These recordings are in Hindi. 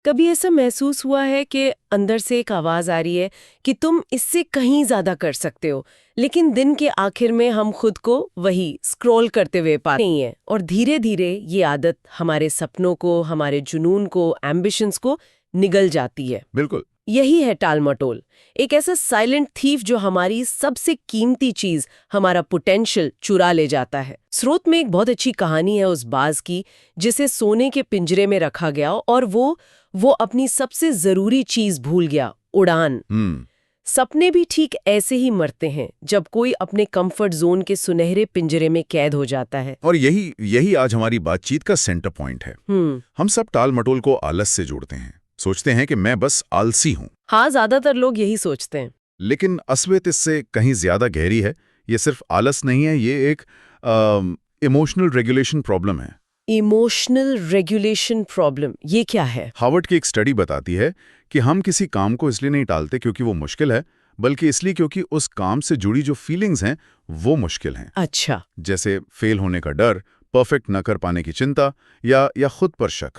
कभी ऐसा महसूस हुआ है कि अंदर से एक आवाज आ रही है कि तुम इससे कहीं ज्यादा कर सकते हो, लेकिन दिन के आखिर में हम खुद को वही स्क्रॉल करते हुए पाते नहीं है, और धीरे धीरे ये आदत हमारे सपनों को, हमारे जुनून को, एम्बिशंस को निगल जाती है। बिल्कुल। यही है टालमटोल, एक ऐसा साइलेंट थीफ जो हमारी सबसे कीमती चीज, हमारा पोटेंशियल, चुरा ले जाता है। स्रोत में एक बहुत अच्छी कहानी है उस बाज की जिसे सोने के पिंजरे में रखा गया और वो अपनी सबसे जरूरी चीज भूल गया, उड़ान। सपने भी ठीक ऐसे ही मरते हैं जब कोई अपने कंफर्ट जोन के सुनहरे पिंजरे में कैद हो जाता है। और यही आज हमारी बातचीत का सेंटर पॉइंट है। हम सब टाल मटोल को आलस से जोड़ते हैं, सोचते हैं कि मैं बस आलसी हूं। हाँ, ज्यादातर लोग यही सोचते हैं। लेकिन असलियत इससे कहीं ज्यादा गहरी है। ये सिर्फ आलस नहीं है, ये एक इमोशनल रेगुलेशन प्रॉब्लम है। इमोशनल रेगुलेशन प्रॉब्लम, ये क्या है? हार्वर्ड की एक स्टडी बताती है कि हम किसी काम को इसलिए नहीं टालते क्योंकि वो मुश्किल है, बल्कि इसलिए क्योंकि उस काम से जुड़ी जो फीलिंग्स हैं वो मुश्किल हैं। अच्छा। जैसे फेल होने का डर, परफेक्ट न कर पाने की चिंता या खुद पर शक।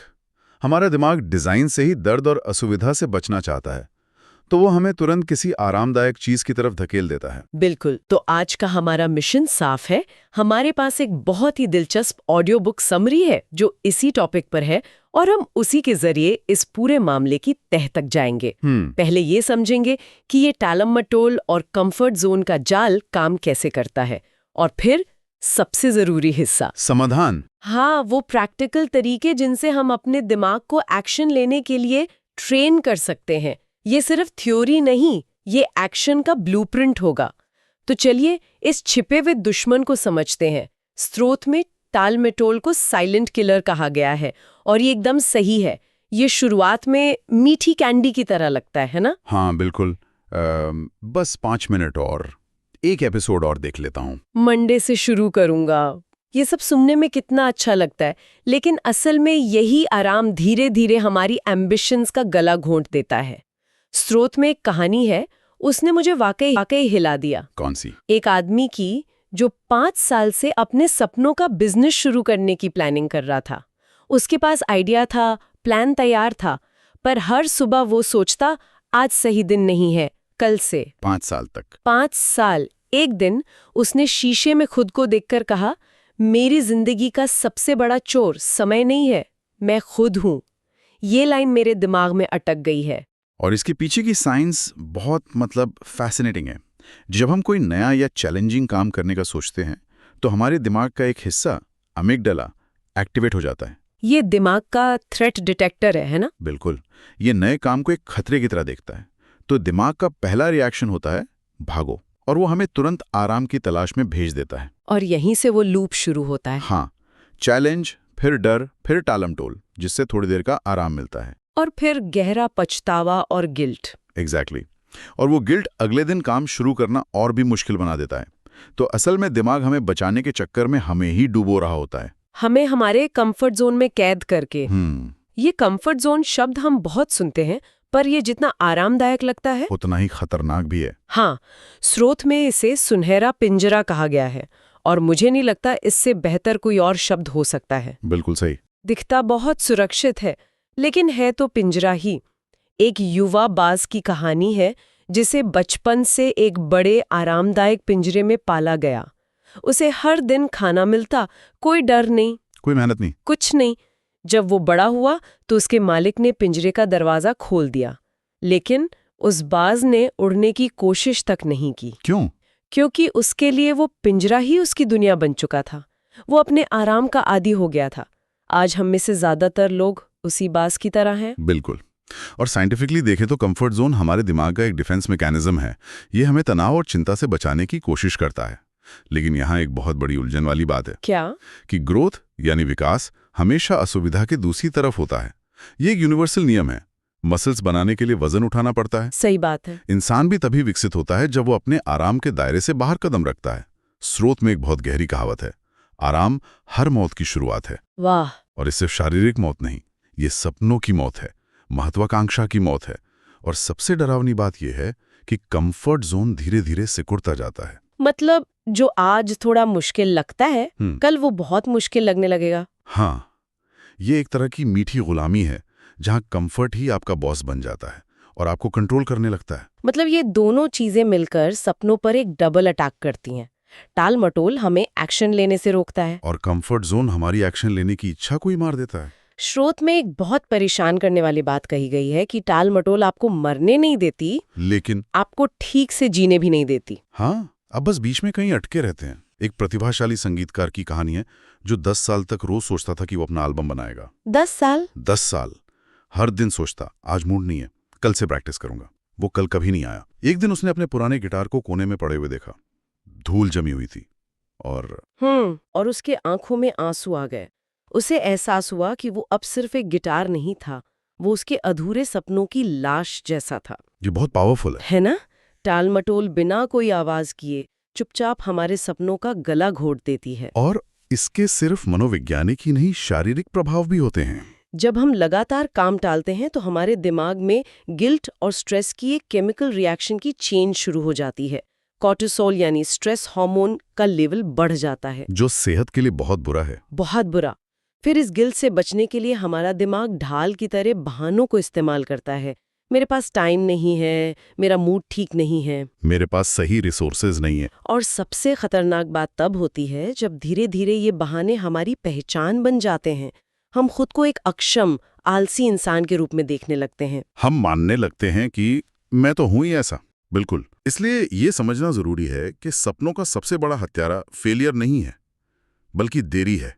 हमारा दिमाग डिजाइन से ही दर्द और असुविधा से बचना चाहता है, तो वो हमें तुरंत किसी आरामदायक चीज की तरफ धकेल देता है। बिल्कुल। तो आज का हमारा मिशन साफ है। हमारे पास एक बहुत ही दिलचस्प ऑडियो बुक समरी है जो इसी टॉपिक पर है, और हम उसी के जरिए इस पूरे मामले की तह तक जाएंगे। पहले ये समझेंगे कि ये टालमटोल और कंफर्ट जोन का जाल काम कैसे करता है, और फिर सबसे जरूरी हिस्सा, समाधान। हाँ, वो प्रैक्टिकल तरीके जिनसे हम अपने दिमाग को एक्शन लेने के लिए ट्रेन कर सकते हैं। ये सिर्फ थ्योरी नहीं, ये एक्शन का ब्लूप्रिंट होगा। तो चलिए इस छिपे हुए दुश्मन को समझते हैं। स्रोत में टालमटोल को साइलेंट किलर कहा गया है, और ये एकदम सही है। ये शुरुआत में मीठी कैंडी की तरह लगता है ना? हाँ बिल्कुल। बस 5 मिनट और एक एपिसोड और देख लेता हूँ, मंडे से शुरू करूंगा। ये सब सुनने में कितना अच्छा लगता है, लेकिन असल में यही आराम धीरे धीरे हमारी एम्बिशंस का गला घोंट देता है। स्रोत में एक कहानी है, उसने मुझे वाकई हिला दिया। कौन सी? एक आदमी की जो 5 साल से अपने सपनों का बिजनेस शुरू करने की प्लानिंग कर रहा था। उसके पास आइडिया था, प्लान तैयार था, पर हर सुबह वो सोचता, आज सही दिन नहीं है, कल से। 5 साल तक? 5 साल। एक दिन उसने शीशे में खुद को देखकर कहा, मेरी जिंदगी का सबसे बड़ा चोर समय नहीं है, मैं खुद हूं। ये लाइन मेरे दिमाग में अटक गई है। और इसके पीछे की साइंस बहुत फैसिनेटिंग है। जब हम कोई नया या चैलेंजिंग काम करने का सोचते हैं तो हमारे दिमाग का एक हिस्सा, अमिगडाला, एक्टिवेट हो जाता है। ये दिमाग का थ्रेट डिटेक्टर है ना? बिल्कुल। ये नए काम को एक खतरे की तरह देखता है। तो दिमाग का पहला रिएक्शन होता है भागो, और वो हमें तुरंत आराम की तलाश में भेज देता है। और यहीं से वो लूप शुरू होता है। हाँ, चैलेंज, फिर डर, फिर टालमटोल, जिससे थोड़ी देर का आराम मिलता है। और फिर गहरा पछतावा और गिल्ट। एग्जैक्टली। और वो गिल्ट अगले दिन काम शुरू करना और भी मुश्किल बना देता है। तो असल में दिमाग हमें बचाने के चक्कर में हमें ही डुबो रहा होता है, हमें हमारे कंफर्ट जोन में कैद करके। ये कंफर्ट जोन शब्द हम बहुत सुनते हैं, पर ये जितना आरामदायक लगता है उतना ही खतरनाक भी है। हाँ, स्रोत में इसे सुनहरा पिंजरा कहा गया है, और मुझे नहीं लगता इससे बेहतर कोई और शब्द हो सकता है। बिल्कुल सही। दिखता बहुत सुरक्षित है, लेकिन है तो पिंजरा ही। एक युवा बाज की कहानी है जिसे बचपन से एक बड़े आरामदायक पिंजरे में पाला गया। उसे हर दिन खाना मिलता, कोई डर नहीं, कोई मेहनत नहीं, कुछ नहीं। जब वो बड़ा हुआ तो उसके मालिक ने पिंजरे का दरवाजा खोल दिया, लेकिन उस बाज ने उड़ने की कोशिश तक नहीं की। क्यों? क्योंकि उसके लिए वो पिंजरा ही उसकी दुनिया बन चुका था। वो अपने आराम का आदी हो गया था। आज हम में से ज्यादातर लोग उसी बाज की तरह हैं। बिल्कुल। और साइंटिफिकली देखें तो कंफर्ट जोन हमारे दिमाग का एक डिफेंस मैकेनिज्म है। ये हमें तनाव और चिंता से बचाने की कोशिश करता है। लेकिन यहाँ एक बहुत बड़ी उलझन वाली बात है। क्या? कि ग्रोथ यानी विकास हमेशा असुविधा के दूसरी तरफ होता है। ये एक यूनिवर्सल नियम है। मसल्स बनाने के लिए वजन उठाना पड़ता है। सही बात है। इंसान भी तभी विकसित होता है जब वो अपने आराम के दायरे से बाहर कदम रखता है। स्रोत में एक बहुत गहरी कहावत है, आराम हर मौत की शुरुआत है। वाह। और ये सिर्फ शारीरिक मौत नहीं, ये सपनों की मौत है, महत्वाकांक्षा की मौत है। और सबसे डरावनी बात यह है कि कंफर्ट जोन धीरे धीरे सिकुड़ता जाता है। मतलब जो आज थोड़ा मुश्किल लगता है, कल वो बहुत मुश्किल लगने लगेगा। हाँ, ये एक तरह की मीठी गुलामी है जहां कंफर्ट ही आपका बॉस बन जाता है और आपको कंट्रोल करने लगता है। मतलब ये दोनों चीजें मिलकर सपनों पर एक डबल अटैक करती हैं। टाल मटोल हमें एक्शन लेने से रोकता है और कंफर्ट जोन हमारी एक्शन लेने की इच्छा को ही मार देता है। स्रोत में एक बहुत परेशान करने वाली बात कही गई है कि टाल मटोल आपको मरने नहीं देती, लेकिन आपको ठीक से जीने भी नहीं देती। हाँ, अब बस बीच में कहीं अटके रहते हैं। एक प्रतिभाशाली संगीतकार की कहानी है जो 10 साल तक रोज सोचता था कि वो अपना एल्बम बनाएगा। 10 साल? 10 साल हर दिन सोचता, आज मूड नहीं है, कल से प्रैक्टिस करूंगा। वो कल कभी नहीं आया। एक दिन उसने अपने पुराने गिटार को कोने में पड़े हुए देखा, धूल जमी हुई थी और उसके आंखों में आंसू आ गए। उसे एहसास हुआ कि वो अब सिर्फ एक गिटार नहीं था, वो उसके अधूरे सपनों की लाश जैसा था। ये बहुत पावरफुल है। है ना? टाल मटोल बिना कोई आवाज किए चुपचाप हमारे सपनों का गला घोट देती है। और इसके सिर्फ मनोवैज्ञानिक ही नहीं, शारीरिक प्रभाव भी होते हैं। जब हम लगातार काम टालते हैं तो हमारे दिमाग में गिल्ट और स्ट्रेस की एक केमिकल रिएक्शन की चेन शुरू हो जाती है। कॉर्टिसोल यानी स्ट्रेस हार्मोन का लेवल बढ़ जाता है, जो सेहत के लिए बहुत बुरा है। बहुत बुरा। फिर इस गिल्ट से बचने के लिए हमारा दिमाग ढाल की तरह बहानों को इस्तेमाल करता है। मेरे पास टाइम नहीं है, मेरा मूड ठीक नहीं है, मेरे पास सही रिसोर्सेज नहीं है। और सबसे खतरनाक बात तब होती है जब धीरे धीरे ये बहाने हमारी पहचान बन जाते हैं। हम खुद को एक अक्षम, आलसी इंसान के रूप में देखने लगते हैं। हम मानने लगते हैं कि मैं तो हूं ही ऐसा। बिल्कुल। इसलिए ये समझना जरूरी है कि सपनों का सबसे बड़ा हत्यारा फेलियर नहीं है, बल्कि देरी है।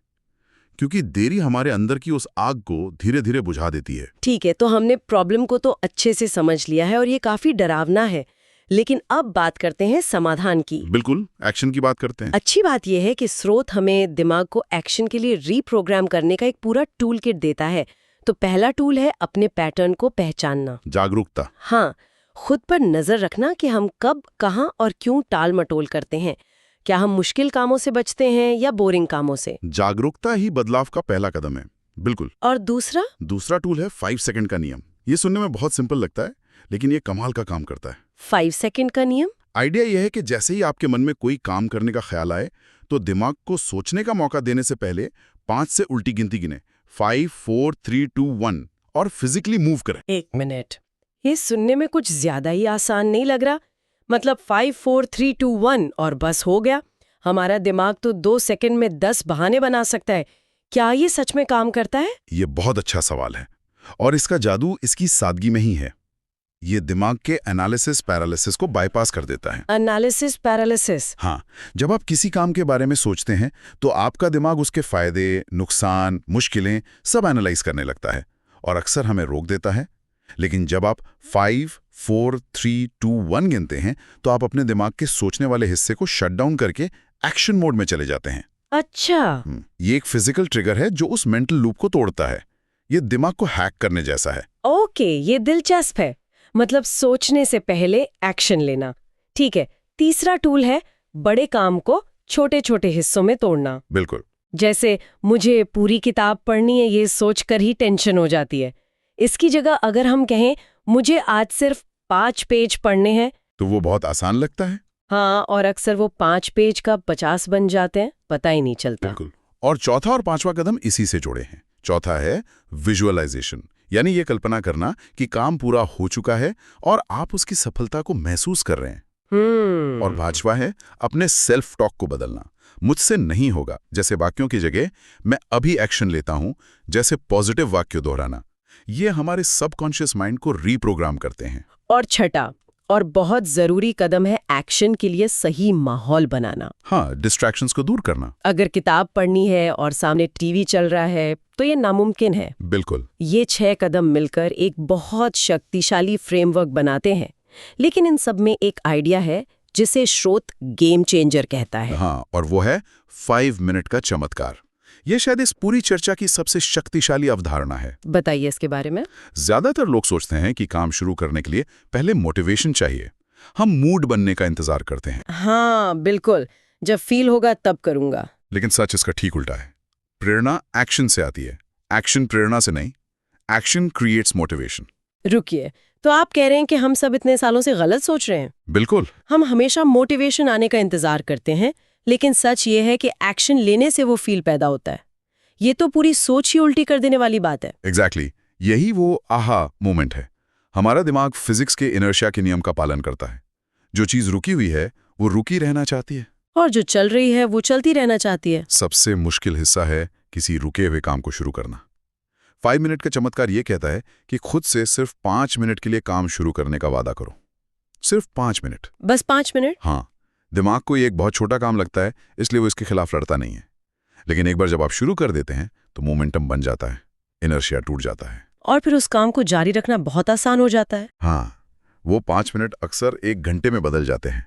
क्योंकि देरी हमारे अंदर की उस आग को धीरे धीरे बुझा देती है। ठीक है, तो हमने प्रॉब्लम को तो अच्छे से समझ लिया है और ये काफी डरावना है। लेकिन अब बात करते हैं समाधान की। बिल्कुल, एक्शन की बात करते हैं। अच्छी बात यह है कि स्रोत हमें दिमाग को एक्शन के लिए रीप्रोग्राम करने का एक पूरा टूल किट देता है। तो पहला टूल है अपने पैटर्न को पहचानना, जागरूकता। हाँ, खुद पर नजर रखना कि हम कब, कहाँ और क्यों टाल मटोल करते हैं। क्या हम मुश्किल कामों से बचते हैं या बोरिंग कामों से? जागरूकता ही बदलाव का पहला कदम है। बिल्कुल। और दूसरा टूल है 5 सेकंड का नियम। ये सुनने में बहुत सिंपल लगता है, लेकिन ये कमाल का काम करता है। 5 सेकंड का नियम? आइडिया यह है कि जैसे ही आपके मन में कोई काम करने का ख्याल आए, तो दिमाग को सोचने का मौका देने से पहले 5 से उल्टी गिनती गिने, 5, 4, 3, 2, 1, और फिजिकली मूव करें। 1 मिनट, ये सुनने में कुछ ज्यादा ही आसान नहीं लग रहा? मतलब 5, 4, 3, 2, 1 और बस हो गया। हमारा दिमाग तो 2 सेकंड में 10 बहाने बना सकता है। क्या ये सच में काम करता है? ये बहुत अच्छा सवाल है, और इसका जादू इसकी सादगी में ही है। ये दिमाग के एनालिसिस पैरालिसिस को बाईपास कर देता है। Analysis paralysis? हाँ, जब आप किसी काम के बारे में सोचते हैं तो आपका दिमाग उसके फायदे, नुकसान, मुश्किलें सब एनालाइज करने लगता है और अक्सर हमें रोक देता है। लेकिन जब आप 5, 4, 3, 2, 1 गिनते हैं तो आप अपने दिमाग के सोचने वाले हिस्से को शट डाउन करके एक्शन मोड में चले जाते हैं। अच्छा। ये एक फिजिकल ट्रिगर है जो उस मेंटल लूप को तोड़ता है। ये दिमाग को हैक करने जैसा है। ओके, ये दिलचस्प है। मतलब सोचने से पहले एक्शन लेना। ठीक है, तीसरा टूल है बड़े काम को छोटे छोटे हिस्सों में तोड़ना। बिल्कुल। जैसे मुझे पूरी किताब पढ़नी है, ये सोचकर ही टेंशन हो जाती है। इसकी जगह अगर हम कहें मुझे आज सिर्फ 5 पेज पढ़ने हैं, तो वो बहुत आसान लगता है। हाँ, और अक्सर वो 5 पेज का 50 बन जाते हैं, पता ही नहीं चलता। बिल्कुल। और चौथा और पांचवा कदम इसी से जुड़े हैं। चौथा है विजुअलाइजेशन, यानी ये कल्पना करना कि काम पूरा हो चुका है और आप उसकी सफलता को महसूस कर रहे हैं। और पांचवा है अपने सेल्फ टॉक को बदलना। मुझसे नहीं होगा जैसे वाक्यों की जगह मैं अभी एक्शन लेता हूं जैसे पॉजिटिव वाक्य दोहराना। ये हमारे सबकॉन्शियस माइंड को रीप्रोग्राम करते हैं। और छठा और बहुत जरूरी कदम है एक्शन के लिए सही माहौल बनाना। हाँ, डिस्ट्रैक्शंस को दूर करना। अगर किताब पढ़नी है और सामने टीवी चल रहा है तो ये नामुमकिन है। बिल्कुल। ये 6 कदम मिलकर एक बहुत शक्तिशाली फ्रेमवर्क बनाते हैं। लेकिन इन सब में एक आइडिया है जिसे स्रोत गेम चेंजर कहता है। हाँ, और वो है 5 मिनट का चमत्कार। ये शायद इस पूरी चर्चा की सबसे शक्तिशाली अवधारणा है। बताइए इसके बारे में। ज्यादातर लोग सोचते हैं कि काम शुरू करने के लिए पहले मोटिवेशन चाहिए। हम मूड बनने का इंतजार करते हैं। हाँ बिल्कुल, जब फील होगा तब करूंगा। लेकिन सच इसका ठीक उल्टा है। प्रेरणा एक्शन से आती है, एक्शन प्रेरणा से नहीं। Action creates motivation. रुकिए, तो आप कह रहे हैं कि हम सब इतने सालों से गलत सोच रहे हैं? बिल्कुल। हम हमेशा मोटिवेशन आने का इंतजार करते हैं, लेकिन सच ये है कि एक्शन लेने से वो फील पैदा होता है। ये तो पूरी सोच ही उल्टी कर देने वाली बात है। एग्जैक्टली। यही वो आहा मोमेंट है। हमारा दिमाग फिजिक्स के इनर्शिया के नियम का पालन करता है। जो चीज रुकी हुई है वो रुकी रहना चाहती है, और जो चल रही है वो चलती रहना चाहती है। सबसे मुश्किल हिस्सा है किसी रुके हुए काम को शुरू करना। 5 मिनट का चमत्कार ये कहता है कि खुद से सिर्फ 5 मिनट के लिए काम शुरू करने का वादा करो। सिर्फ 5 मिनट, बस 5 मिनट। हाँ। दिमाग को ये एक बहुत छोटा काम लगता है, इसलिए वो इसके खिलाफ लड़ता नहीं है। लेकिन एक बार जब आप शुरू कर देते हैं तो मोमेंटम बन जाता है, इनर्शिया टूट जाता है, और फिर उस काम को जारी रखना बहुत आसान हो जाता है। हाँ। वो 5 मिनट अक्सर 1 घंटे में बदल जाते हैं,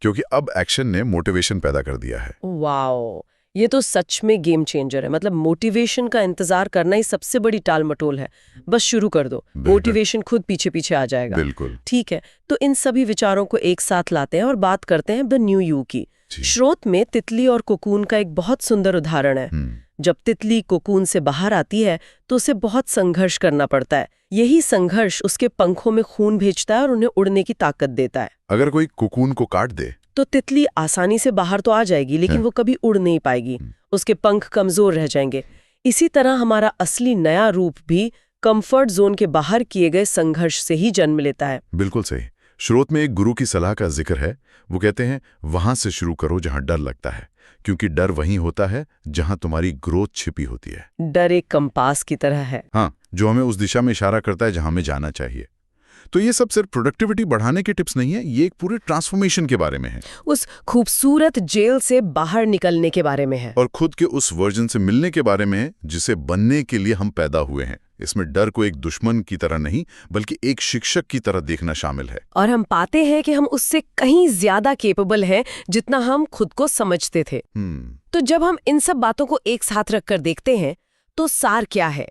क्योंकि अब एक्शन ने मोटिवेशन पैदा कर दिया है। वाओ, ये तो सच में गेम चेंजर है। मतलब मोटिवेशन का इंतजार करना ही सबसे बड़ी टाल मटोल है। बस शुरू कर दो, मोटिवेशन खुद पीछे पीछे आ जाएगा। बिल्कुल ठीक है, तो इन सभी विचारों को एक साथ लाते हैं और बात करते हैं द न्यू यू की। स्रोत में तितली और कोकून का एक बहुत सुंदर उदाहरण है। जब तितली कोकून से बाहर आती है तो उसे बहुत संघर्ष करना पड़ता है। यही संघर्ष उसके पंखों में खून भेजता है और उन्हें उड़ने की ताकत देता है। अगर कोई कोकून को काट दे तो तितली आसानी से बाहर तो आ जाएगी, लेकिन वो कभी उड़ नहीं पाएगी, उसके पंख कमजोर रह जाएंगे। इसी तरह हमारा असली नया रूप भी कंफर्ट जोन के बाहर किए गए संघर्ष से ही जन्म लेता है। बिल्कुल सही। स्रोत में एक गुरु की सलाह का जिक्र है। वो कहते हैं वहां से शुरू करो जहां डर लगता है, क्योंकि डर वहीं होता है जहां तुम्हारी ग्रोथ छिपी होती है। डर एक कंपास की तरह है, हाँ, जो हमें उस दिशा में इशारा करता है जहां हमें जाना चाहिए। तो ये सब सिर्फ प्रोडक्टिविटी बढ़ाने के टिप्स नहीं है, ये एक पूरे ट्रांसफॉर्मेशन के बारे में है, उस खूबसूरत जेल से बाहर निकलने के बारे में है, और खुद के उस वर्जन से मिलने के बारे में है जिसे बनने के लिए हम पैदा हुए हैं। इसमें डर को एक दुश्मन की तरह नहीं, बल्कि एक शिक्षक की तरह देखना शामिल है। और हम पाते हैं कि हम उससे कहीं ज्यादा केपेबल हैं जितना हम खुद को समझते थे। तो जब हम इन सब बातों को एक साथ रखकर देखते हैं तो सार क्या है?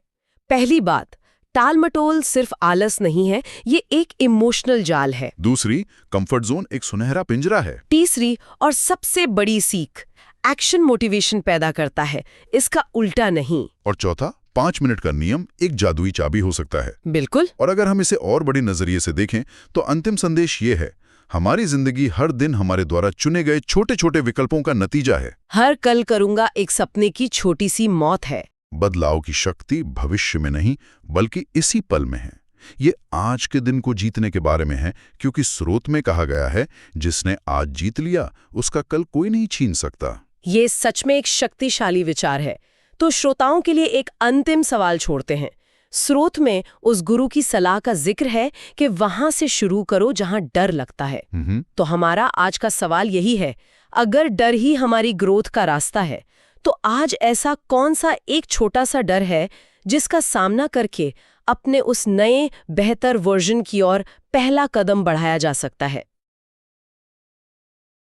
पहली बात, टालमटोल सिर्फ आलस नहीं है, ये एक इमोशनल जाल है। दूसरी, कंफर्ट जोन एक सुनहरा पिंजरा है। तीसरी और सबसे बड़ी सीख, एक्शन मोटिवेशन पैदा करता है, इसका उल्टा नहीं। और चौथा, 5 मिनट का नियम एक जादुई चाबी हो सकता है। बिल्कुल। और अगर हम इसे और बड़े नजरिए से देखें तो अंतिम संदेश ये है, हमारी जिंदगी हर दिन हमारे द्वारा चुने गए छोटे छोटे विकल्पों का नतीजा है। हर कल करूंगा एक सपने की छोटी सी मौत है। बदलाव की शक्ति भविष्य में नहीं, बल्कि इसी पल में है। ये आज के दिन को जीतने के बारे में है, क्योंकि स्रोत में कहा गया है, जिसने आज जीत लिया उसका कल कोई नहीं छीन सकता। ये सच में एक शक्तिशाली विचार है। तो श्रोताओं के लिए एक अंतिम सवाल छोड़ते हैं। स्रोत में उस गुरु की सलाह का जिक्र है कि वहां से शुरू करो जहां डर लगता है। तो हमारा आज का सवाल यही है, अगर डर ही हमारी ग्रोथ का रास्ता है, तो आज ऐसा कौन सा एक छोटा सा डर है जिसका सामना करके अपने उस नए बेहतर वर्जन की ओर पहला कदम बढ़ाया जा सकता है?